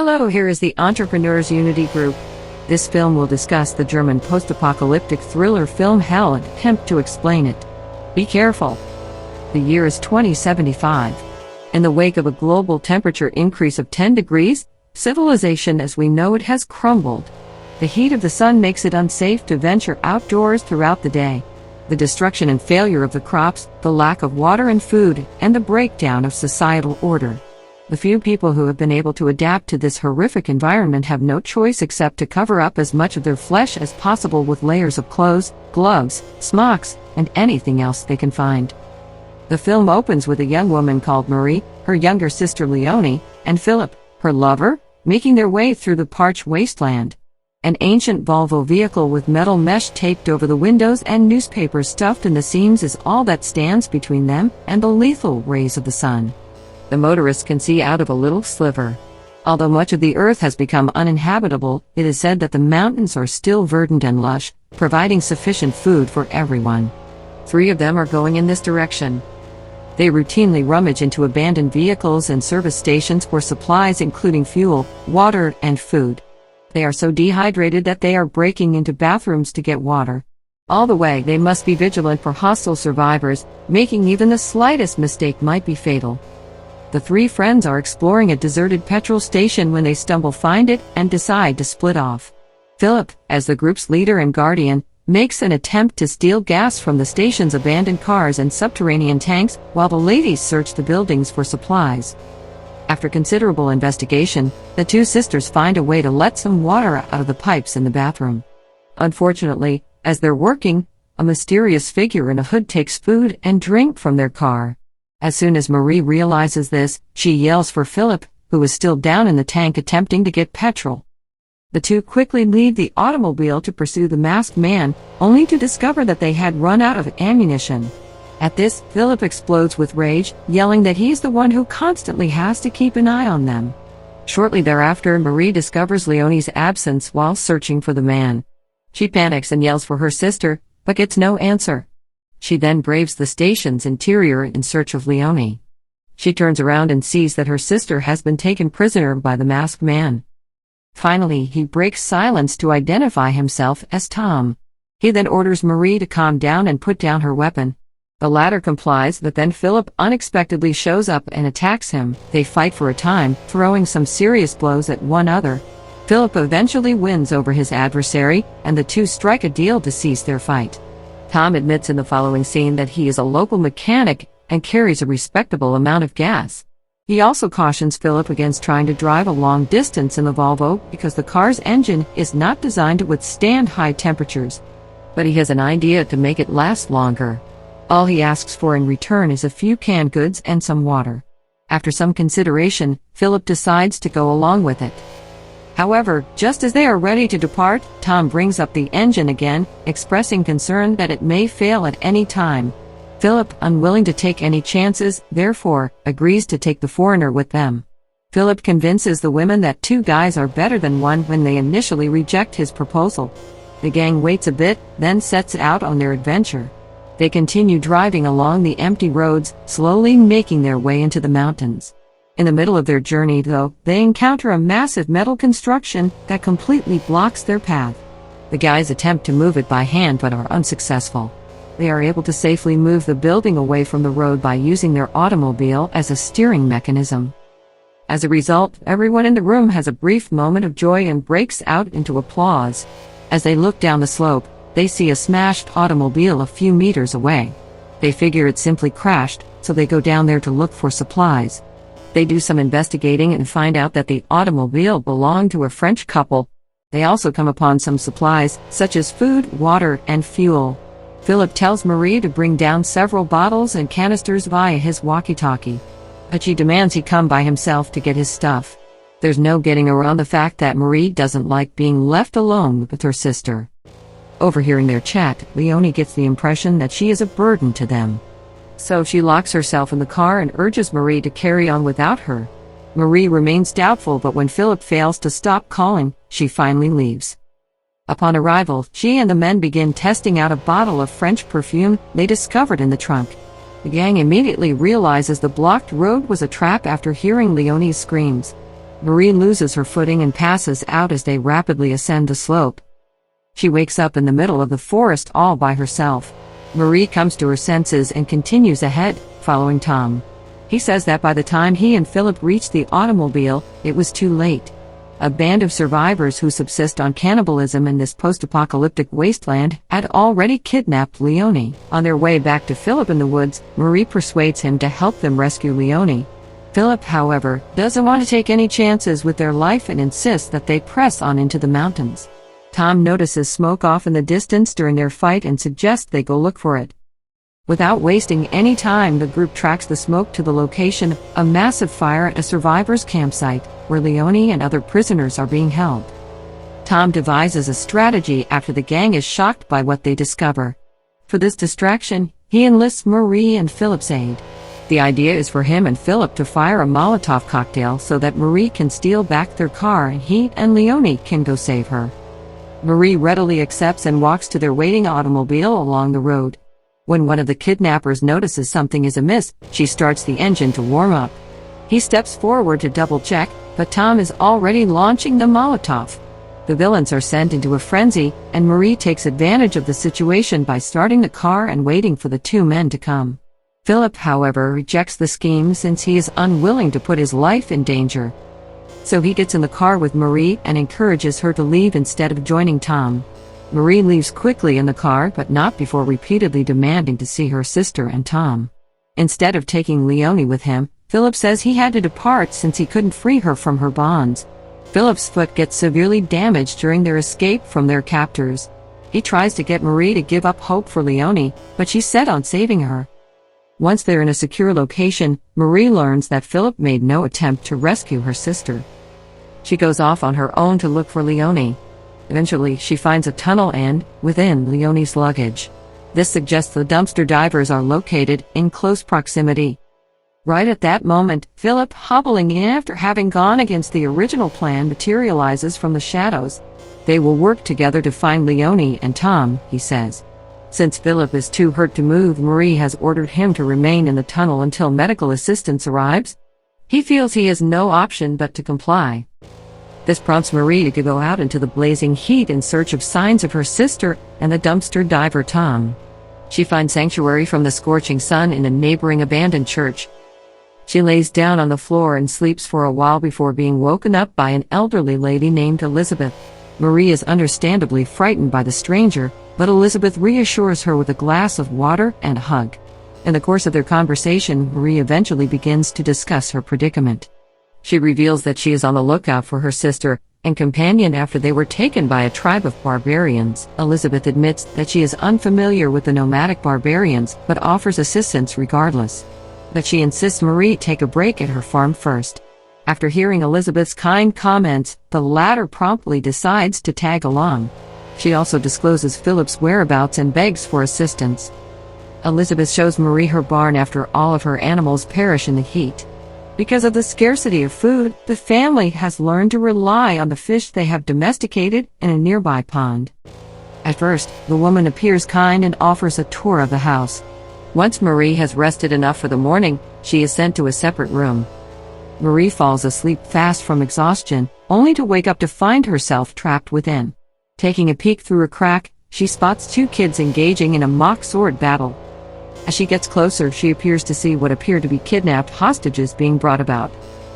Hello, here is the Entrepreneurs Unity Group. This film will discuss the German post-apocalyptic thriller film Hell and attempt to explain it. Be careful. The year is 2075. In the wake of a global temperature increase of 10 degrees, civilization as we know it has crumbled. The heat of the sun makes it unsafe to venture outdoors throughout the day. The destruction and failure of the crops, the lack of water and food, and the breakdown of societal order. The few people who have been able to adapt to this horrific environment have no choice except to cover up as much of their flesh as possible with layers of clothes, gloves, smocks, and anything else they can find. The film opens with a young woman called Marie, her younger sister Leonie, and Philip, her lover, making their way through the parched wasteland. An ancient Volvo vehicle with metal mesh taped over the windows and newspapers stuffed in the seams is all that stands between them and the lethal rays of the sun. The motorist can see out of a little sliver. Although much of the earth has become uninhabitable, it is said that the mountains are still verdant and lush, providing sufficient food for everyone. 3 of them are going in this direction. They routinely rummage into abandoned vehicles and service stations for supplies including fuel, water, and food. They are so dehydrated that they are breaking into bathrooms to get water. All the way, they must be vigilant for hostile survivors, making even the slightest mistake might be fatal. The 3 friends are exploring a deserted petrol station when they find it, and decide to split off. Philip, as the group's leader and guardian, makes an attempt to steal gas from the station's abandoned cars and subterranean tanks, while the ladies search the buildings for supplies. After considerable investigation, the 2 sisters find a way to let some water out of the pipes in the bathroom. Unfortunately, as they're working, a mysterious figure in a hood takes food and drink from their car. As soon as Marie realizes this, she yells for Philip, who is still down in the tank attempting to get petrol. The 2 quickly leave the automobile to pursue the masked man, only to discover that they had run out of ammunition. At this, Philip explodes with rage, yelling that he's the one who constantly has to keep an eye on them. Shortly thereafter, Marie discovers Leonie's absence while searching for the man. She panics and yells for her sister, but gets no answer. She then braves the station's interior in search of Leonie. She turns around and sees that her sister has been taken prisoner by the masked man. Finally, he breaks silence to identify himself as Tom. He then orders Marie to calm down and put down her weapon. The latter complies, but then Philip unexpectedly shows up and attacks him. They fight for a time, throwing some serious blows at one another. Philip eventually wins over his adversary, and the 2 strike a deal to cease their fight. Tom admits in the following scene that he is a local mechanic and carries a respectable amount of gas. He also cautions Philip against trying to drive a long distance in the Volvo because the car's engine is not designed to withstand high temperatures. But he has an idea to make it last longer. All he asks for in return is a few canned goods and some water. After some consideration, Philip decides to go along with it. However, just as they are ready to depart, Tom brings up the engine again, expressing concern that it may fail at any time. Philip, unwilling to take any chances, therefore, agrees to take the foreigner with them. Philip convinces the women that 2 guys are better than 1 when they initially reject his proposal. The gang waits a bit, then sets out on their adventure. They continue driving along the empty roads, slowly making their way into the mountains. In the middle of their journey, though, they encounter a massive metal construction that completely blocks their path. The guys attempt to move it by hand but are unsuccessful. They are able to safely move the building away from the road by using their automobile as a steering mechanism. As a result, everyone in the room has a brief moment of joy and breaks out into applause. As they look down the slope, they see a smashed automobile a few meters away. They figure it simply crashed, so they go down there to look for supplies. They do some investigating and find out that the automobile belonged to a French couple. They also come upon some supplies, such as food, water, and fuel. Philip tells Marie to bring down several bottles and canisters via his walkie-talkie. But she demands he come by himself to get his stuff. There's no getting around the fact that Marie doesn't like being left alone with her sister. Overhearing their chat, Leonie gets the impression that she is a burden to them. So she locks herself in the car and urges Marie to carry on without her. Marie remains doubtful, but when Philip fails to stop calling, she finally leaves. Upon arrival, she and the men begin testing out a bottle of French perfume they discovered in the trunk. The gang immediately realizes the blocked road was a trap after hearing Leonie's screams. Marie loses her footing and passes out as they rapidly ascend the slope. She wakes up in the middle of the forest all by herself. Marie comes to her senses and continues ahead, following Tom. He says that by the time he and Philip reached the automobile, it was too late. A band of survivors who subsist on cannibalism in this post-apocalyptic wasteland had already kidnapped Leonie. On their way back to Philip in the woods, Marie persuades him to help them rescue Leonie. Philip, however, doesn't want to take any chances with their life and insists that they press on into the mountains. Tom notices smoke off in the distance during their fight and suggests they go look for it. Without wasting any time, the group tracks the smoke to the location, a massive fire at a survivor's campsite, where Leonie and other prisoners are being held. Tom devises a strategy after the gang is shocked by what they discover. For this distraction, he enlists Marie and Philip's aid. The idea is for him and Philip to fire a Molotov cocktail so that Marie can steal back their car and he and Leonie can go save her. Marie readily accepts and walks to their waiting automobile along the road. When one of the kidnappers notices something is amiss, she starts the engine to warm up. He steps forward to double-check, but Tom is already launching the Molotov. The villains are sent into a frenzy, and Marie takes advantage of the situation by starting the car and waiting for the two men to come. Philip, however, rejects the scheme since he is unwilling to put his life in danger. So he gets in the car with Marie and encourages her to leave instead of joining Tom. Marie leaves quickly in the car, but not before repeatedly demanding to see her sister and Tom. Instead of taking Leonie with him, Philip says he had to depart since he couldn't free her from her bonds. Philip's foot gets severely damaged during their escape from their captors. He tries to get Marie to give up hope for Leonie, but she's set on saving her. Once they're in a secure location, Marie learns that Philip made no attempt to rescue her sister. She goes off on her own to look for Leonie. Eventually, she finds a tunnel and, within, Leonie's luggage. This suggests the dumpster divers are located in close proximity. Right at that moment, Philip, hobbling in after having gone against the original plan, materializes from the shadows. They will work together to find Leonie and Tom, he says. Since Philip is too hurt to move, Marie has ordered him to remain in the tunnel until medical assistance arrives. He feels he has no option but to comply. This prompts Marie to go out into the blazing heat in search of signs of her sister and the dumpster diver Tom. She finds sanctuary from the scorching sun in a neighboring abandoned church. She lays down on the floor and sleeps for a while before being woken up by an elderly lady named Elizabeth. Marie is understandably frightened by the stranger, but Elizabeth reassures her with a glass of water and a hug. In the course of their conversation, Marie eventually begins to discuss her predicament. She reveals that she is on the lookout for her sister and companion after they were taken by a tribe of barbarians. Elizabeth admits that she is unfamiliar with the nomadic barbarians, but offers assistance regardless. But she insists Marie take a break at her farm first. After hearing Elizabeth's kind comments, the latter promptly decides to tag along. She also discloses Philip's whereabouts and begs for assistance. Elizabeth shows Marie her barn after all of her animals perish in the heat. Because of the scarcity of food, the family has learned to rely on the fish they have domesticated in a nearby pond. At first, the woman appears kind and offers a tour of the house. Once Marie has rested enough for the morning, she is sent to a separate room. Marie falls asleep fast from exhaustion, only to wake up to find herself trapped within. Taking a peek through a crack, she spots two kids engaging in a mock sword battle. As she gets closer, she appears to see what appear to be kidnapped hostages being brought about.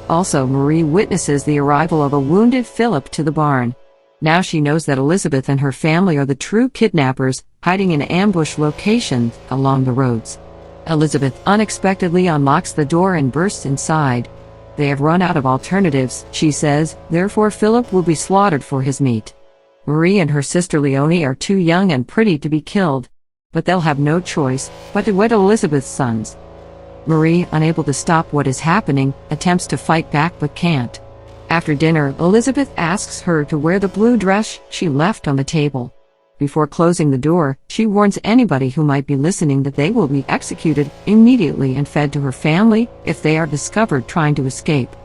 Also, Marie witnesses the arrival of a wounded Philip to the barn. Now she knows that Elizabeth and her family are the true kidnappers, hiding in ambush locations along the roads. Elizabeth unexpectedly unlocks the door and bursts inside. They have run out of alternatives, she says, therefore Philip will be slaughtered for his meat. Marie and her sister Leonie are too young and pretty to be killed, but they'll have no choice but to wed Elizabeth's sons. Marie, unable to stop what is happening, attempts to fight back but can't. After dinner, Elizabeth asks her to wear the blue dress she left on the table. Before closing the door, she warns anybody who might be listening that they will be executed immediately and fed to her family if they are discovered trying to escape.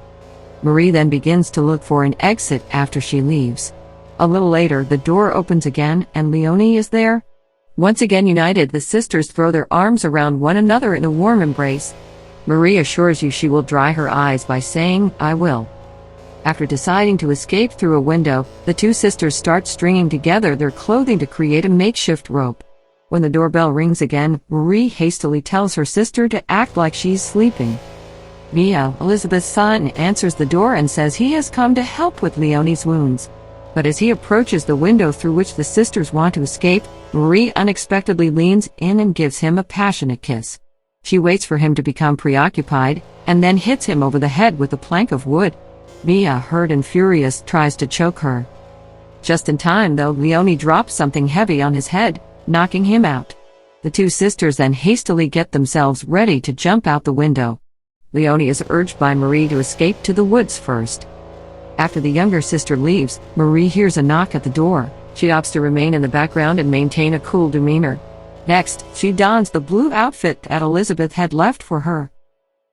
Marie then begins to look for an exit after she leaves. A little later, the door opens again and Leonie is there. Once again united, the sisters throw their arms around one another in a warm embrace. Marie assures you she will dry her eyes by saying, "I will." After deciding to escape through a window, the two sisters start stringing together their clothing to create a makeshift rope. When the doorbell rings again, Marie hastily tells her sister to act like she's sleeping. Mia, Elizabeth's son, answers the door and says he has come to help with Leonie's wounds. But as he approaches the window through which the sisters want to escape, Marie unexpectedly leans in and gives him a passionate kiss. She waits for him to become preoccupied, and then hits him over the head with a plank of wood. Mia, hurt and furious, tries to choke her. Just in time, though, Leonie drops something heavy on his head, knocking him out. The two sisters then hastily get themselves ready to jump out the window. Leonie is urged by Marie to escape to the woods first. After the younger sister leaves, Marie hears a knock at the door. She opts to remain in the background and maintain a cool demeanor. Next, she dons the blue outfit that Elizabeth had left for her.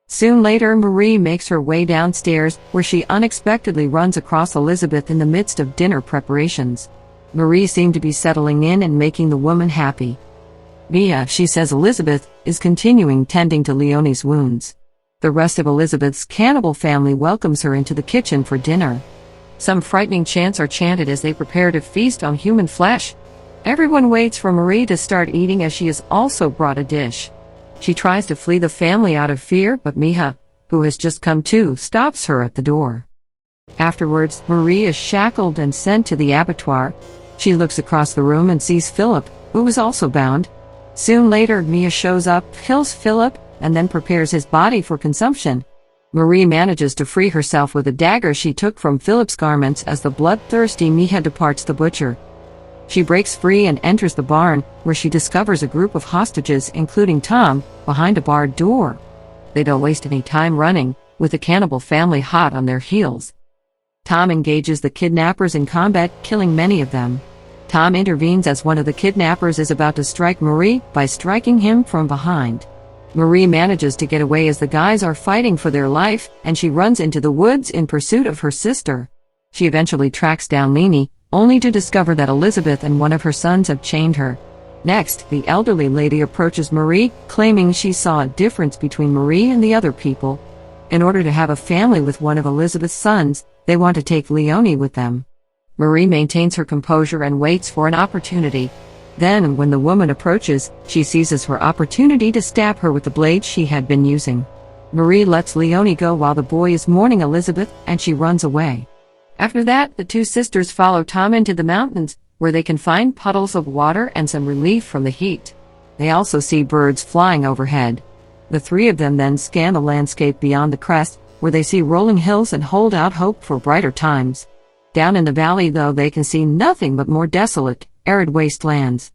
Soon later, Marie makes her way downstairs, where she unexpectedly runs across Elizabeth in the midst of dinner preparations. Marie seemed to be settling in and making the woman happy. Mia, she says Elizabeth, is continuing tending to Leonie's wounds. The rest of Elizabeth's cannibal family welcomes her into the kitchen for dinner. Some frightening chants are chanted as they prepare to feast on human flesh. Everyone waits for Marie to start eating as she has also brought a dish. She tries to flee the family out of fear, but Mia, who has just come to, stops her at the door. Afterwards, Marie is shackled and sent to the abattoir. She looks across the room and sees Philip, who is also bound. Soon later, Mia shows up, kills Philip, and then prepares his body for consumption. Marie manages to free herself with a dagger she took from Philip's garments as the bloodthirsty Mia departs the butcher. She breaks free and enters the barn, where she discovers a group of hostages, including Tom, behind a barred door. They don't waste any time running, with the cannibal family hot on their heels. Tom engages the kidnappers in combat, killing many of them. Tom intervenes as one of the kidnappers is about to strike Marie by striking him from behind. Marie manages to get away as the guys are fighting for their life, and she runs into the woods in pursuit of her sister. She eventually tracks down Leonie, only to discover that Elizabeth and one of her sons have chained her. Next, the elderly lady approaches Marie, claiming she saw a difference between Marie and the other people. In order to have a family with one of Elizabeth's sons, they want to take Leonie with them. Marie maintains her composure and waits for an opportunity. Then, when the woman approaches, she seizes her opportunity to stab her with the blade she had been using. Marie lets Leonie go while the boy is mourning Elizabeth, and she runs away. After that, the two sisters follow Tom into the mountains, where they can find puddles of water and some relief from the heat. They also see birds flying overhead. The three of them then scan the landscape beyond the crest, where they see rolling hills and hold out hope for brighter times. Down in the valley, though, they can see nothing but more desolate, arid wastelands.